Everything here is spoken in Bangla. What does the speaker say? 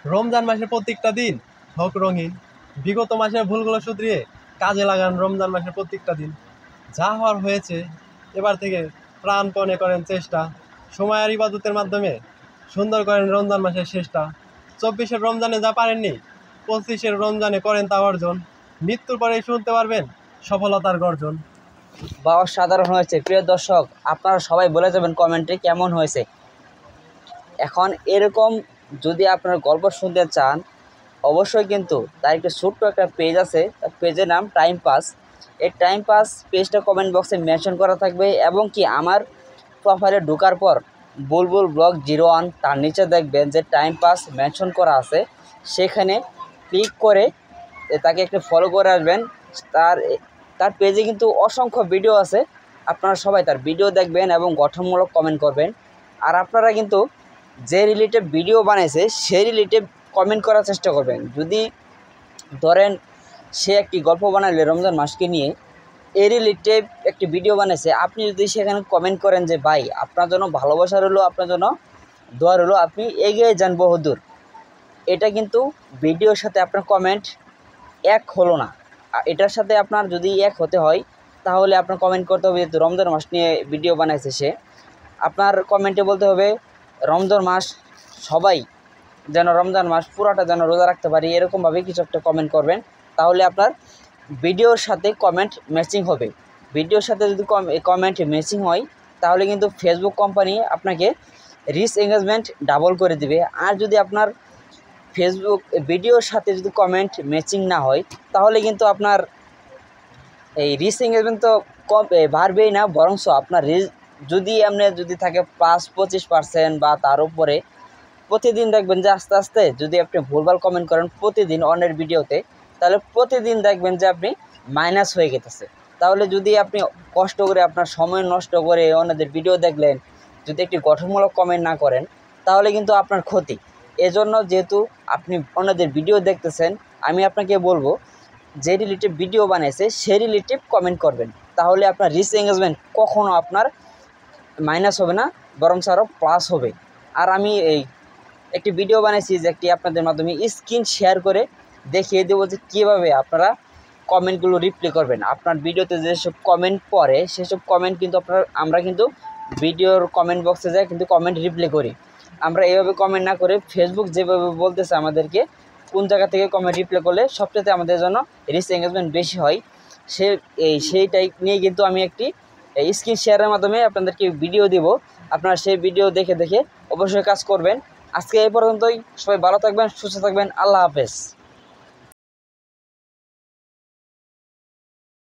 রমজান মাসের প্রত্যেকটা দিন হোক রঙিন। বিগত মাসের ভুলগুলো শুধরিয়ে কাজে লাগান রমজান মাসের প্রত্যেকটা দিন। যা হওয়ার হয়েছে, এবার থেকে প্রাণপণে করেন চেষ্টা। সময় আর ইবাদতের মাধ্যমে সুন্দর করেন রমজান মাসের শেষটা। 24-এর রমজানে যা পারেননি, 25-এর রমজানে করেন তা অর্জন। মৃত্যুর পরেই শুনতে পারবেন সফলতার গর্জন। বা অসাধারণ হয়েছে। প্রিয় দর্শক, আপনারা সবাই বলে যাবেন কমেন্টে কেমন হয়েছে। এখন এরকম যদি আপনারা গল্প শুনতে চান, অবশ্যই কিন্তু তার একটি ছোট্ট একটা পেজ আছে, পেজের নাম টাইম পাস। এই টাইম পাস পেজটা কমেন্ট বক্সে মেনশন করা থাকবে, এবং কি আমার প্রোফাইলে ঢোকার পর বুলবুল ব্লগ 01 তার নিচে দেখবেন যে টাইম পাস মেনশন করা আছে। সেখানে ক্লিক করে তাকে একটু ফলো করে আসবেন। তার পেজে কিন্তু অসংখ্য ভিডিও আছে, আপনারা সবাই তার ভিডিও দেখবেন এবং গঠনমূলক কমেন্ট করবেন। আর আপনারা কিন্তু যে রিলেটেড ভিডিও বানাইছে সেই রিলেটেড কমেন্ট করার চেষ্টা করবেন। যদি ধরেন সে একটি গল্প বানালে রমজান মাসকে নিয়ে, এই রিলেটেড একটি ভিডিও বানাইছে, আপনি যদি সেখানে কমেন্ট করেন যে ভাই আপনার জন্য ভালোবাসা রইলো, আপনার জন্য দোয়া রইলো, আপনি এগিয়ে যান বহুদূর, এটা কিন্তু ভিডিওর সাথে আপনার কমেন্ট এক হলো না। এটার সাথে আপনার যদি এক হতে হয়, তাহলে আপনার কমেন্ট করতে হবে যেহেতু রমজান মাস নিয়ে ভিডিও বানাইছে সে, আপনার কমেন্টে বলতে হবে রমজান মাস, সবাই যেন রমজান মাস পুরাটা যেন রোজা রাখতে পারি, এরকমভাবে কিছু একটা কমেন্ট করবেন। তাহলে আপনার ভিডিওর সাথে কমেন্ট ম্যাচিং হবে। ভিডিওর সাথে যদি কমেন্ট ম্যাচিং হয়, তাহলে কিন্তু ফেসবুক কোম্পানি আপনাকে রিচ এঙ্গেজমেন্ট ডাবল করে দিবে। আর যদি আপনার ফেসবুক ভিডিওর সাথে যদি কমেন্ট ম্যাচিং না হয়, তাহলে কিন্তু আপনার এই রিচ এঙ্গেজমেন্ট তো কম বাড়বেই না, বরঞ্চ আপনার যদি এমনি যদি থাকে 25% বা তার উপরে, প্রতিদিন দেখবেন যে আস্তে আস্তে যদি আপনি ভুলভাল কমেন্ট করেন প্রতিদিন অন্যের ভিডিওতে, তাহলে প্রতিদিন দেখবেন যে আপনি মাইনাস হয়ে গেতেছে। তাহলে যদি আপনি কষ্ট করে আপনার সময় নষ্ট করে অন্যদের ভিডিও দেখলেন, যদি একটি গঠনমূলক কমেন্ট না করেন, তাহলে কিন্তু আপনার ক্ষতি। এজন্য যেহেতু আপনি অন্যদের ভিডিও দেখতেছেন, আমি আপনাকে বলবো যে রিলেটিভ ভিডিও বানিয়েছে সেই রিলেটিভ কমেন্ট করবেন। তাহলে আপনার রিচ এঙ্গেজমেন্ট কখনও আপনার মাইনাস হবে না, বরং আরও প্লাস হবে। আর আমি একটি ভিডিও বানিয়েছি যে একটি আপনাদের মাধ্যমে স্ক্রিন শেয়ার করে দেখিয়ে দেবো যে কীভাবে আপনারা কমেন্টগুলো রিপ্লাই করবেন। আপনার ভিডিওতে যেসব কমেন্ট পড়ে সেসব কমেন্ট কিন্তু আমরা কিন্তু ভিডিওর কমেন্ট বক্সে যাই কিন্তু কমেন্ট রিপ্লাই করি। আমরা এইভাবে কমেন্ট না করে ফেসবুক যেভাবে বলতেছে আমাদেরকে কোন জায়গা থেকে কমেন্ট রিপ্লাই করলে সবচেয়ে আমাদের জন্য রিচ এঙ্গেজমেন্ট বেশি হয়, সেইটাই নিয়ে কিন্তু আমি একটি স্ক্রিন শেয়ারের মাধ্যমে আপনাদেরকে ভিডিও দেব। আপনারা সেই ভিডিও দেখে দেখে অবশ্যই কাজ করবেন। আজকে এই পর্যন্তই। সবাই ভালো থাকবেন, সুস্থ থাকবেন। আল্লাহ হাফেজ।